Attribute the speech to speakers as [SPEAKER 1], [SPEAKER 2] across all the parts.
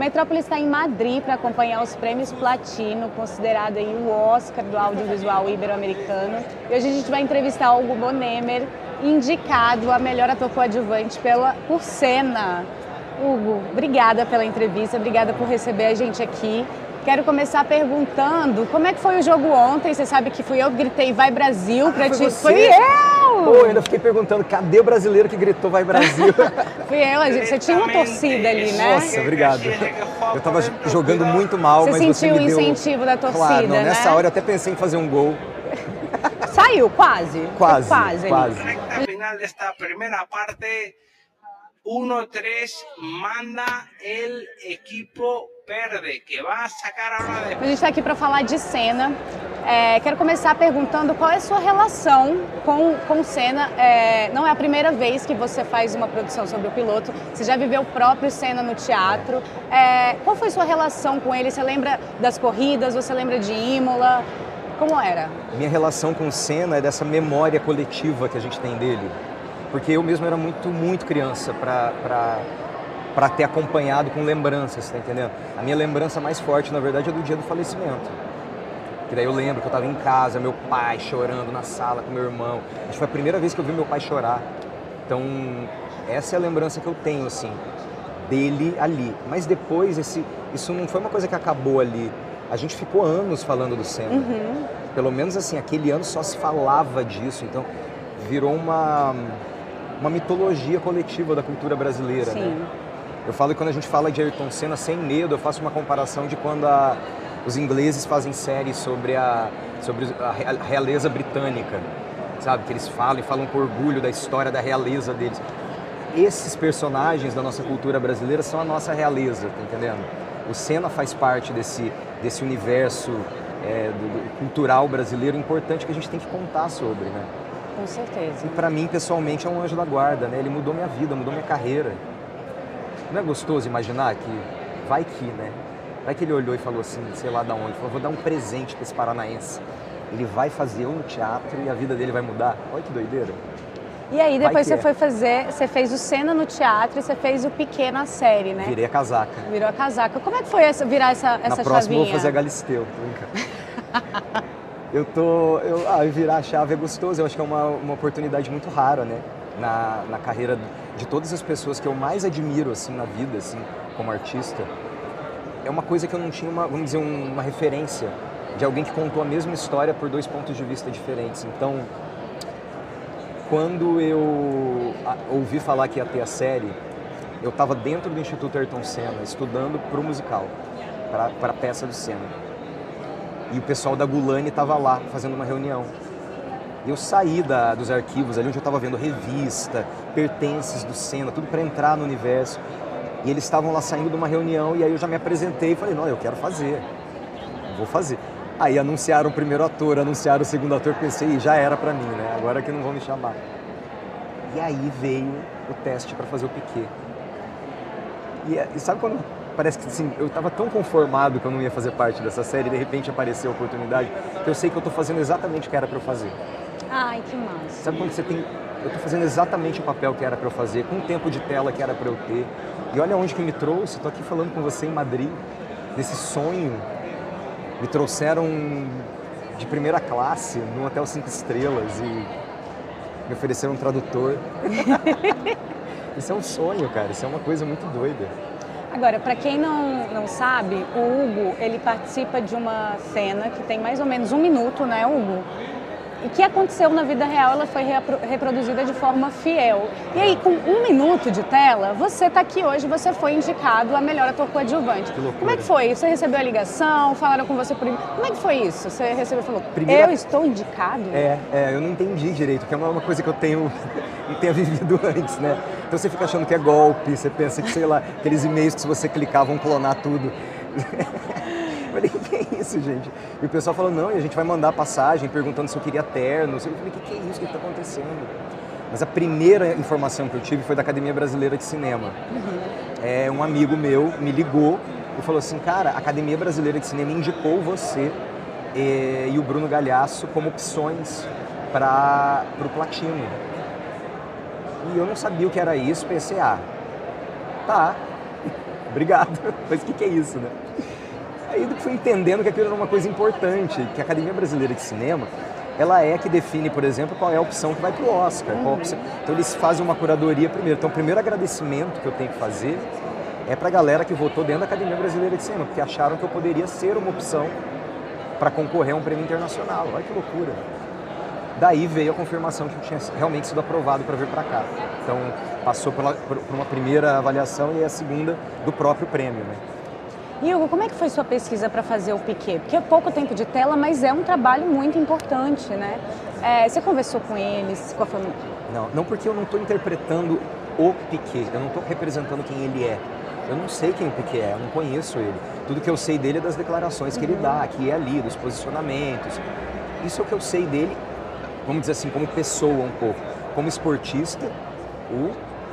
[SPEAKER 1] Metrópolis está em Madrid para acompanhar os prêmios Platino, considerado aí o Oscar do audiovisual ibero-americano. E hoje a gente vai entrevistar Hugo Bonemer, indicado a melhor ator coadjuvante por Senna. Hugo, obrigada pela entrevista, obrigada por receber a gente aqui. Quero começar perguntando como é que foi o jogo ontem. Você sabe que fui eu que gritei "Vai Brasil" pra ti. Fui eu!
[SPEAKER 2] Pô, eu ainda fiquei perguntando, cadê o brasileiro que gritou "Vai Brasil"?
[SPEAKER 1] Fui eu, você tinha uma torcida ali, né?
[SPEAKER 2] Nossa, obrigado. Eu tava jogando muito mal, mas você
[SPEAKER 1] sentiu
[SPEAKER 2] me deu...
[SPEAKER 1] o incentivo da torcida,
[SPEAKER 2] claro, não,
[SPEAKER 1] né?
[SPEAKER 2] nessa hora eu até pensei em fazer um gol.
[SPEAKER 1] Saiu, quase.
[SPEAKER 2] Quase.
[SPEAKER 3] Al final de esta primera parte, 1-3 manda el equipo verde, que va a sacar ahora de...
[SPEAKER 1] A gente está aqui para falar de Senna. Quero começar perguntando qual é a sua relação com Senna. Não é a primeira vez que você faz uma produção sobre o piloto, você já viveu o próprio Senna no teatro. Qual foi sua relação com ele? Você lembra das corridas? Você lembra de Imola? Como era?
[SPEAKER 2] Minha relação com o Senna é dessa memória coletiva que a gente tem dele. Porque eu mesmo era muito criança para ter acompanhado com lembranças, tá entendendo? A minha lembrança mais forte, na verdade, é do dia do falecimento. Que daí eu lembro que eu estava em casa, meu pai chorando na sala com meu irmão. Acho que foi a primeira vez que eu vi meu pai chorar. Então, essa é a lembrança que eu tenho, assim, dele ali. Mas depois, isso não foi uma coisa que acabou ali. A gente ficou anos falando do Senna.
[SPEAKER 1] Uhum.
[SPEAKER 2] Pelo menos, assim, aquele ano só se falava disso. Então, virou uma mitologia coletiva da cultura brasileira,
[SPEAKER 1] Sim.
[SPEAKER 2] né? Eu falo que quando a gente fala de Ayrton Senna, sem medo, eu faço uma comparação de quando os ingleses fazem séries sobre a realeza britânica, sabe? Que eles falam com orgulho da história da realeza deles. Esses personagens da nossa cultura brasileira são a nossa realeza, tá entendendo? O Senna faz parte desse universo cultural brasileiro importante que a gente tem que contar sobre, né?
[SPEAKER 1] Com certeza.
[SPEAKER 2] E pra mim, pessoalmente, é um anjo da guarda, né? Ele mudou minha vida, mudou minha carreira. Não é gostoso imaginar que vai que, né? Vai que ele olhou e falou assim, sei lá de onde, falou, vou dar um presente pra esse paranaense. Ele vai fazer eu no teatro e a vida dele vai mudar. Olha que doideira.
[SPEAKER 1] E aí depois você fez o Senna no teatro e você fez o Piquet na série, né?
[SPEAKER 2] Virei a casaca.
[SPEAKER 1] Virou a casaca. Como é que foi virar essa chavinha?
[SPEAKER 2] Na próxima eu vou fazer a Galisteu, tô brincando. Virar a chave é gostoso, eu acho que é uma oportunidade muito rara, né? Na carreira de todas as pessoas que eu mais admiro, assim, na vida, assim, como artista. É uma coisa que eu não tinha, vamos dizer, uma referência de alguém que contou a mesma história por dois pontos de vista diferentes. Então, quando eu ouvi falar que ia ter a série, eu estava dentro do Instituto Ayrton Senna, estudando para o musical, para a peça do Senna. E o pessoal da Gulani estava lá, fazendo uma reunião. E eu saí dos arquivos ali, onde eu estava vendo revista, pertences do Senna, tudo para entrar no universo. E eles estavam lá saindo de uma reunião, e aí eu já me apresentei e falei, não, eu quero fazer, vou fazer. Aí anunciaram o primeiro ator, anunciaram o segundo ator, pensei, já era pra mim, né? Agora que não vão me chamar. E aí veio o teste pra fazer o Piquet. E sabe quando parece que assim, eu tava tão conformado que eu não ia fazer parte dessa série, e de repente apareceu a oportunidade, que eu sei que eu tô fazendo exatamente o que era pra eu fazer.
[SPEAKER 1] Ai, que massa.
[SPEAKER 2] Sabe quando eu tô fazendo exatamente o papel que era pra eu fazer, com o tempo de tela que era pra eu ter. E olha onde que me trouxe, tô aqui falando com você em Madrid, desse sonho. Me trouxeram de primeira classe, num hotel 5 estrelas e me ofereceram um tradutor. Isso é um sonho, cara, isso é uma coisa muito doida.
[SPEAKER 1] Agora, para quem não sabe, o Hugo, ele participa de uma cena que tem mais ou menos 1 minuto, né, Hugo? E que aconteceu na vida real, ela foi reproduzida de forma fiel. E aí, com 1 minuto de tela, você está aqui hoje, você foi indicado a melhor ator coadjuvante.
[SPEAKER 2] Que loucura.
[SPEAKER 1] Como é que foi? Você recebeu a ligação, falaram com você por e-mail? Como é que foi isso? Você recebeu e falou, eu estou indicado?
[SPEAKER 2] Eu não entendi direito, porque é uma coisa que eu não tenho vivido antes, né? Então você fica achando que é golpe, você pensa que, sei lá, aqueles e-mails que se você clicar vão clonar tudo. Eu falei, que é isso, gente? E o pessoal falou, não, e a gente vai mandar passagem perguntando se eu queria terno. Eu falei, que é isso? O que está acontecendo? Mas a primeira informação que eu tive foi da Academia Brasileira de Cinema. Uhum. Um amigo meu me ligou e falou assim, cara, a Academia Brasileira de Cinema indicou você e o Bruno Galhaço como opções para o Platino. E eu não sabia o que era isso, pensei, tá. obrigado. Mas o que é isso, né? Aí eu fui entendendo que aquilo era uma coisa importante, que a Academia Brasileira de Cinema, ela é que define, por exemplo, qual é a opção que vai para o Oscar. Então eles fazem uma curadoria primeiro. Então o primeiro agradecimento que eu tenho que fazer é para a galera que votou dentro da Academia Brasileira de Cinema, porque acharam que eu poderia ser uma opção para concorrer a um prêmio internacional. Olha que loucura. Daí veio a confirmação que eu tinha realmente sido aprovado para vir para cá. Então passou por uma primeira avaliação e a segunda do próprio prêmio, né?
[SPEAKER 1] Hugo, como é que foi sua pesquisa para fazer o Piquet? Porque é pouco tempo de tela, mas é um trabalho muito importante, né? Você conversou com eles, com a família?
[SPEAKER 2] Não porque eu não estou interpretando o Piquet, eu não estou representando quem ele é. Eu não sei quem o Piquet é, eu não conheço ele. Tudo que eu sei dele é das declarações que ele dá, aqui e ali, dos posicionamentos. Isso é o que eu sei dele, vamos dizer assim, como pessoa um pouco. Como esportista,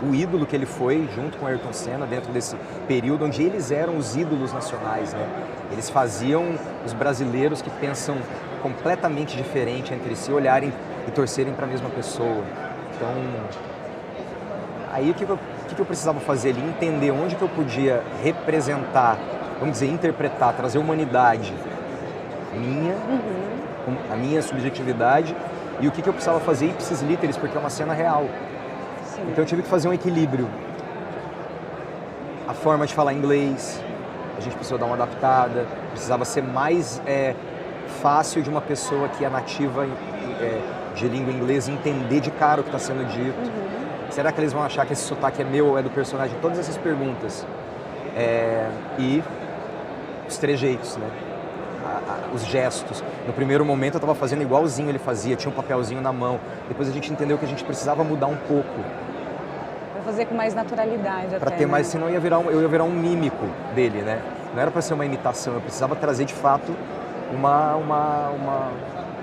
[SPEAKER 2] o ídolo que ele foi, junto com o Ayrton Senna, dentro desse período onde eles eram os ídolos nacionais, né? Eles faziam os brasileiros que pensam completamente diferente entre si, olharem e torcerem para a mesma pessoa. Então, aí o que eu precisava fazer ali? Entender onde que eu podia representar, vamos dizer, interpretar, trazer humanidade minha, a minha subjetividade, e o que eu precisava fazer ipsis literis, porque é uma cena real. Então eu tive que fazer um equilíbrio. A forma de falar inglês, a gente precisou dar uma adaptada, precisava ser mais fácil de uma pessoa que é nativa de língua inglesa entender de cara o que está sendo dito. Será que eles vão achar que esse sotaque é meu ou é do personagem? Todas essas perguntas. E os trejeitos, né? Os gestos. No primeiro momento eu estava fazendo igualzinho ele fazia, tinha um papelzinho na mão. Depois a gente entendeu que a gente precisava mudar um pouco.
[SPEAKER 1] Para fazer com mais naturalidade até,
[SPEAKER 2] para ter mais, senão eu ia virar um mímico dele, né? Não era para ser uma imitação, eu precisava trazer de fato uma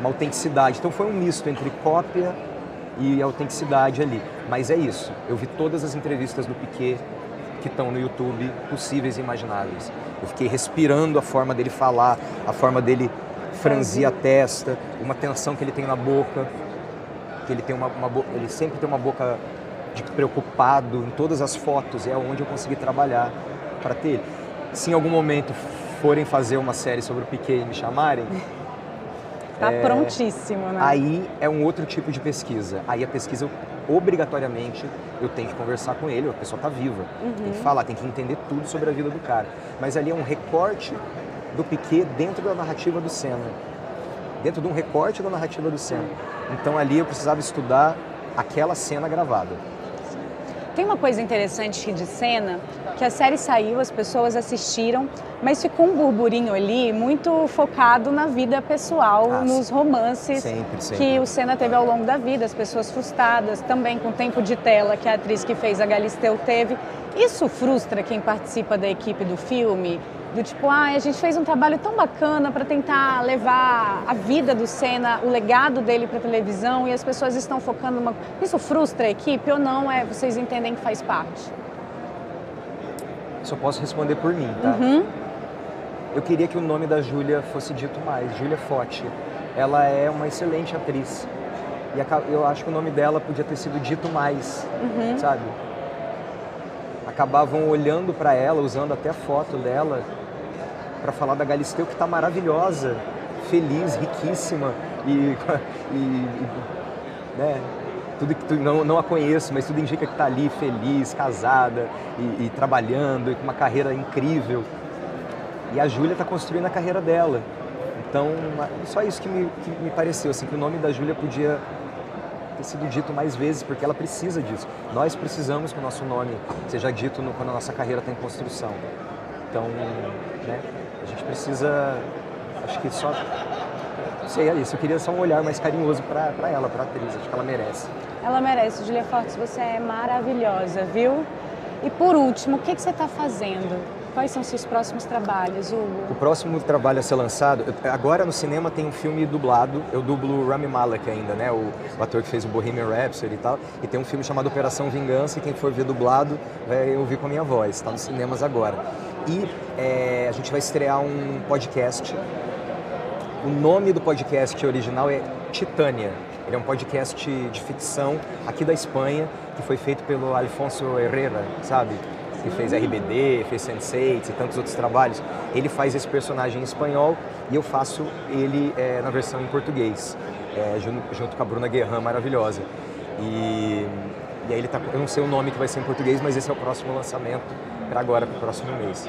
[SPEAKER 2] autenticidade. Então foi um misto entre cópia e autenticidade ali. Mas é isso, eu vi todas as entrevistas do Piquet que estão no YouTube, possíveis e imagináveis. Eu fiquei respirando a forma dele falar, a forma dele franzir a testa, uma tensão que ele tem na boca, que ele tem ele sempre tem uma boca de preocupado em todas as fotos, é onde eu consegui trabalhar para ter ele. Se em algum momento forem fazer uma série sobre o Piquet e me chamarem...
[SPEAKER 1] Tá prontíssimo, né?
[SPEAKER 2] Aí é um outro tipo de pesquisa. Aí a pesquisa, obrigatoriamente, eu tenho que conversar com ele, a pessoa tá viva. Tem que falar, tem que entender tudo sobre a vida do cara. Mas ali é um recorte do Piquet dentro da narrativa do Senna. Dentro de um recorte da narrativa do Senna. Então ali eu precisava estudar aquela cena gravada.
[SPEAKER 1] Tem uma coisa interessante de Senna, que a série saiu, as pessoas assistiram, mas ficou um burburinho ali muito focado na vida pessoal, nos romances
[SPEAKER 2] sempre.
[SPEAKER 1] Que o Senna teve ao longo da vida, as pessoas frustradas, também com o tempo de tela que a atriz que fez a Galisteu teve. Isso frustra quem participa da equipe do filme? Do tipo, a gente fez um trabalho tão bacana para tentar levar a vida do Senna, o legado dele para a televisão, e as pessoas estão focando numa... Isso frustra a equipe ou não? Vocês entendem que faz parte?
[SPEAKER 2] Só posso responder por mim, tá? Eu queria que o nome da Júlia fosse dito mais, Júlia Fotti. Ela é uma excelente atriz. E eu acho que o nome dela podia ter sido dito mais, sabe? Acabavam olhando para ela, usando até a foto dela, para falar da Galisteu, que está maravilhosa, feliz, riquíssima né? Tudo que não a conheço, mas tudo indica que está ali feliz, casada e trabalhando e com uma carreira incrível. E a Júlia está construindo a carreira dela. Então, só isso que me pareceu, assim, que o nome da Júlia podia ter sido dito mais vezes, porque ela precisa disso. Nós precisamos que o nosso nome seja dito quando a nossa carreira está em construção. Então, né, a gente precisa, acho que só, não sei, é isso, eu queria só um olhar mais carinhoso para ela, para a atriz, acho que ela merece.
[SPEAKER 1] Ela merece, Júlia Fortes, você é maravilhosa, viu? E por último, o que você está fazendo? Quais são os seus próximos trabalhos, Hugo?
[SPEAKER 2] O próximo trabalho a ser lançado, agora no cinema tem um filme dublado, eu dublo o Rami Malek ainda, né, o ator que fez o Bohemian Rhapsody e tal, e tem um filme chamado Operação Vingança, e quem for ver dublado vai ouvir com a minha voz, está nos cinemas agora. E a gente vai estrear um podcast, o nome do podcast original é Titânia, ele é um podcast de ficção aqui da Espanha, que foi feito pelo Alfonso Herrera, sabe? que fez RBD, fez Sense8 e tantos outros trabalhos, ele faz esse personagem em espanhol e eu faço ele na versão em português, junto com a Bruna Guerran, maravilhosa. E aí ele tá, eu não sei o nome que vai ser em português, mas esse é o próximo lançamento para agora, para o próximo mês.